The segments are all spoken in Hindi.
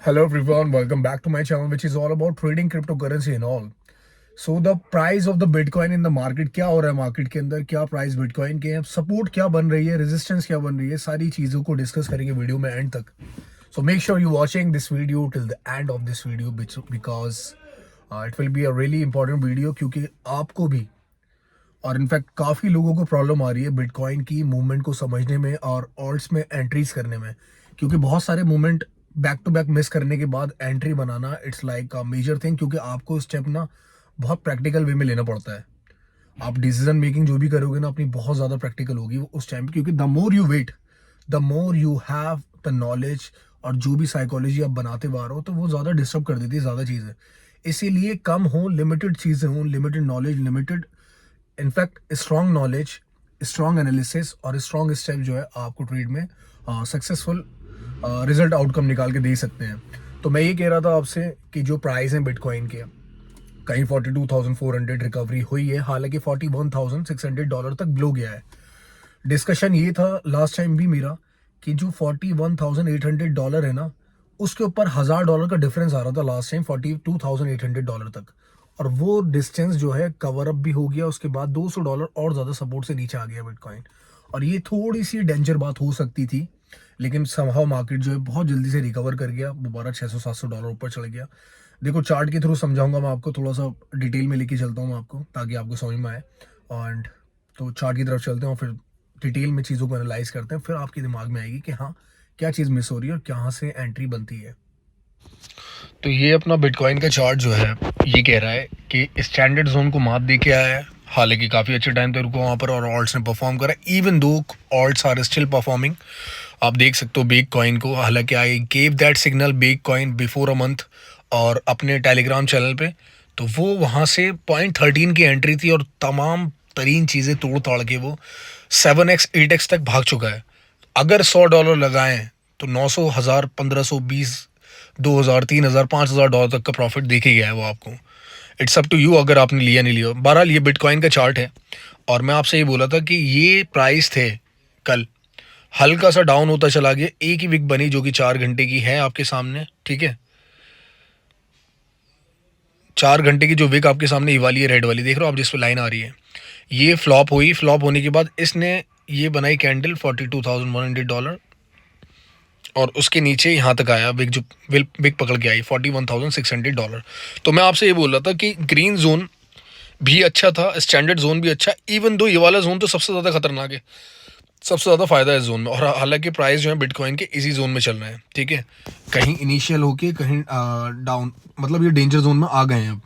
Hello everyone, welcome back to my channel which is all about trading cryptocurrency and all. So the price of the Bitcoin in the market, क्या हो रहा है मार्केट के अंदर, क्या प्राइस बिटकॉइन के हैं, सपोर्ट क्या बन रही है, रेजिस्टेंस क्या बन रही है, सारी चीज़ों को डिस्कस करेंगे वीडियो में एंड तक. So make sure you watching this video till the end of this video because it will be a really important video क्योंकि आपको भी और इनफैक्ट काफ़ी लोगों को प्रॉब्लम आ रही है बिटकॉइन की मूवमेंट को समझने में और ऑल्ट्स में एंट्रीज करने में, क्योंकि बहुत सारे movement back to back miss करने के बाद एंट्री बनाना it's like a major thing, क्योंकि आपको स्टेप ना बहुत प्रैक्टिकल वे में लेना पड़ता है. आप डिसीजन मेकिंग जो भी करोगे ना अपनी बहुत ज़्यादा प्रैक्टिकल होगी उस टाइम, क्योंकि the more you wait the more you have the knowledge, और जो भी साइकोलॉजी आप बनाते हुआ रहो तो वो ज़्यादा डिस्टर्ब कर देती है ज़्यादा चीज़ें. इसीलिए कम हो, लिमिटेड चीज़ें हों, limited knowledge, limited in fact strong knowledge, strong analysis और स्ट्रॉन्ग स्टेप जो है आपको ट्रेड में सक्सेसफुल रिजल्ट आउटकम निकाल के दे सकते हैं. तो मैं ये कह रहा था आपसे कि जो प्राइस हैं बिटकॉइन के, कहीं 42,400 रिकवरी हुई है, हालांकि $41,600 तक ब्लो गया है. डिस्कशन ये था लास्ट टाइम भी मेरा कि जो $41,800 है ना, उसके ऊपर $1,000 का डिफरेंस आ रहा था लास्ट टाइम $42,800 तक, और वो डिस्टेंस जो है कवर अप भी हो गया. उसके बाद $200 और ज़्यादा सपोर्ट से नीचे आ गया बिटकॉइन, और ये थोड़ी सी डेंजर बात हो सकती थी, लेकिन समहाउ मार्केट जो है बहुत जल्दी से रिकवर कर गया, दोबारा $600-700 ऊपर चढ़ गया. देखो चार्ट के थ्रू समझाऊंगा मैं आपको, थोड़ा सा डिटेल में लेके चलता हूँ मैं आपको ताकि आपको समझ में आए. एंड तो चार्ट की तरफ चलते हैं और फिर डिटेल में चीज़ों को एनालाइज करते हैं, फिर आपके दिमाग में आएगी कि हाँ क्या चीज़ मिस हो रही है और कहाँ से एंट्री बनती है. तो ये अपना बिटकॉइन का चार्ट जो है ये कह रहा है कि स्टैंडर्ड जोन को मात दे के आया है, हालांकि काफ़ी अच्छे टाइम तक रुको वहाँ पर और ऑल्ट्स ने परफॉर्म करा, even though ult's are still performing. आप देख सकते हो बेक कॉइन को, हालांकि I gave that signal bake coin before a month और अपने टेलीग्राम चैनल पे, तो वो वहाँ से 0.13 की एंट्री थी और तमाम तरीन चीज़ें तोड़ ताड़ के वो 7x 8x तक भाग चुका है. अगर $100 लगाएं तो 900, 1000, 1500, 20, 2000, 3000, $5000 तक का प्रॉफिट देखे गया है वो आपको. इट्स अप टू यू अगर आपने लिया नहीं लिया. बहरहाल ये बिटकॉइन का चार्ट है, और मैं आपसे ये बोला था कि ये प्राइस थे कल हल्का सा डाउन होता चला गया, एक ही विक बनी जो कि 4 घंटे की है आपके सामने, ठीक है. 4 घंटे की जो विक आपके सामने ये वाली है, रेड वाली देख रहे हो आप जिस पे लाइन आ रही है, ये फ्लॉप हुई. फ्लॉप होने के बाद इसने ये बनाई कैंडल $42,100, और उसके नीचे यहाँ तक आया विक, जो विक पकड़ के आई $41,600. तो मैं आपसे ये बोल रहा था कि ग्रीन जोन भी अच्छा था, स्टैंडर्ड जोन भी अच्छा, इवन दो ये वाला जोन तो सबसे ज़्यादा खतरनाक है, सबसे ज़्यादा फायदा है इस जोन में. और हालांकि प्राइस जो है बिटकॉइन के इसी जोन में चल रहे हैं, ठीक है, कहीं इनिशियल होके कहीं डाउन, मतलब ये डेंजर जोन में आ गए हैं. अब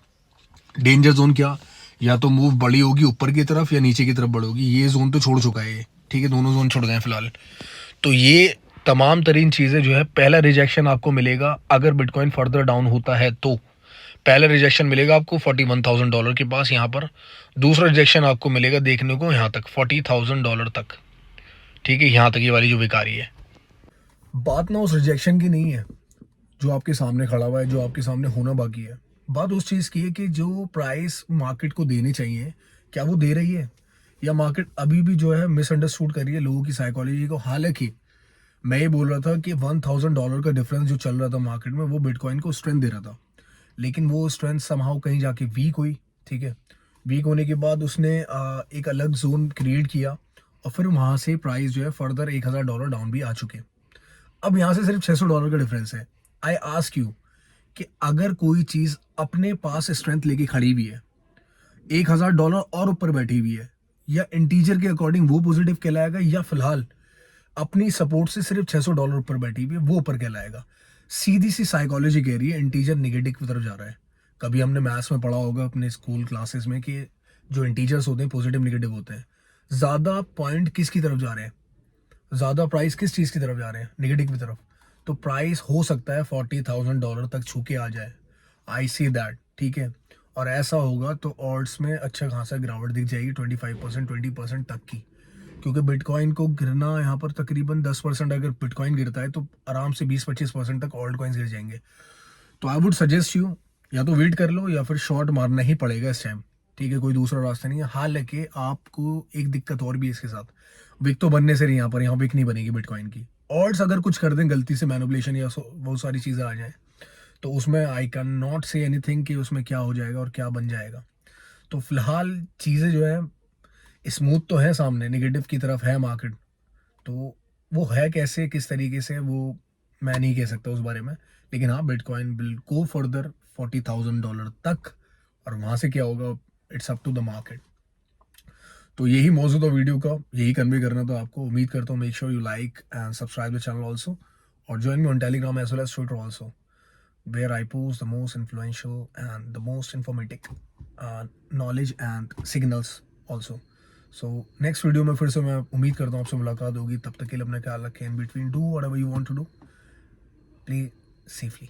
डेंजर जोन क्या, या तो मूव बड़ी होगी ऊपर की तरफ या नीचे की तरफ बढ़ोगी, ये जोन तो छोड़ चुका है ये, ठीक है, दोनों जोन छोड़ गए हैं फिलहाल. तो ये तमाम तरीन चीज़ें जो है, पहला रिजेक्शन आपको मिलेगा अगर बिटकॉइन फर्दर डाउन होता है तो पहला रिजेक्शन मिलेगा आपको $41,000 के पास यहाँ पर. दूसरा रिजेक्शन आपको मिलेगा देखने को यहाँ तक $40,000 तक, ठीक है, यहाँ तक ये वाली जो बेकारी है. बात ना उस रिजेक्शन की नहीं है जो आपके सामने खड़ा हुआ है, जो आपके सामने होना बाकी है. बात उस चीज़ की है कि जो प्राइस मार्केट को देनी चाहिए क्या वो दे रही है, या मार्केट अभी भी जो है मिसअंडरस्टूड कर रही है लोगों की साइकोलॉजी को. हालांकि मैं ये बोल रहा था कि $1,000 का डिफरेंस जो चल रहा था मार्केट में वो बिटकॉइन को स्ट्रेंथ दे रहा था, लेकिन वो स्ट्रेंथ समहाउ कहीं जाके वीक हुई, ठीक है. वीक होने के बाद उसने एक अलग जोन क्रिएट किया, और फिर वहाँ से प्राइस जो है फर्दर $1,000 डाउन भी आ चुके. अब यहाँ से सिर्फ $600 का डिफरेंस है. आई आस्क यू कि अगर कोई चीज़ अपने पास स्ट्रेंथ लेके खड़ी हुई है, $1,000 और ऊपर बैठी हुई है, या इंटीजर के अकॉर्डिंग वो पॉजिटिव कहलाएगा, या फिलहाल अपनी सपोर्ट से सिर्फ $600 ऊपर बैठी हुई है वो ऊपर कहलाएगा. सीधी सी साइकोलॉजी कह रही है इंटीजर निगेटिव की तरफ जा रहा है. कभी हमने मैथ्स में पढ़ा होगा अपने स्कूल क्लासेस में कि जो इंटीजर्स होते हैं पॉजिटिव निगेटिव होते हैं. ज़्यादा पॉइंट किसकी तरफ जा रहे हैं, ज़्यादा प्राइस किस चीज़ की तरफ जा रहे हैं, नेगेटिव की तरफ. तो प्राइस हो सकता है $40,000 तक छू के आ जाए, आई सी दैट, ठीक है. और ऐसा होगा तो ऑल्ट्स में अच्छा खासा गिरावट दिख जाएगी 25%, 20% तक की, क्योंकि बिटकॉइन को गिरना यहाँ पर तकरीबन 10%, अगर बिटकॉइन गिरता है तो आराम से 20-25% तक ऑल्ट कॉइन्स गिर जाएंगे. तो आई वुड सजेस्ट यू या तो वेट कर लो या फिर शॉर्ट मारना ही पड़ेगा इस टाइम, ठीक है, कोई दूसरा रास्ता नहीं है. हालांकि आपको एक दिक्कत और भी है इसके साथ, विक तो बनने से नहीं, यहाँ विक नहीं बनेगी बिटकॉइन की. ऑल्ट्स अगर कुछ कर दें गलती से मैनिपुलेशन या वो सारी चीज़ें आ जाए तो उसमें I can not say anything कि उसमें क्या हो जाएगा और क्या बन जाएगा। तो फिलहाल चीज़ें जो है स्मूथ तो है, सामने नेगेटिव की तरफ है मार्केट। तो वो है कैसे, किस तरीके से, वो मैं नहीं कह सकता उस बारे में। लेकिन हाँ, बिटकॉइन विल गो फर्दर $40,000 तक, और वहाँ से क्या होगा, it's up to the market. तो यही मौजूद था वीडियो का, यही कन्वे करना था आपको। उम्मीद करता हूँ make sure you like and subscribe the channel also, और join me on Telegram as well as Twitter also, where I post the most influential and the most informative knowledge and signals also. So next video में फिर से मैं उम्मीद करता हूँ आपसे मुलाकात होगी। तब तक के लिए अपना ख्याल रखें। In between, do whatever you want to do, play safely.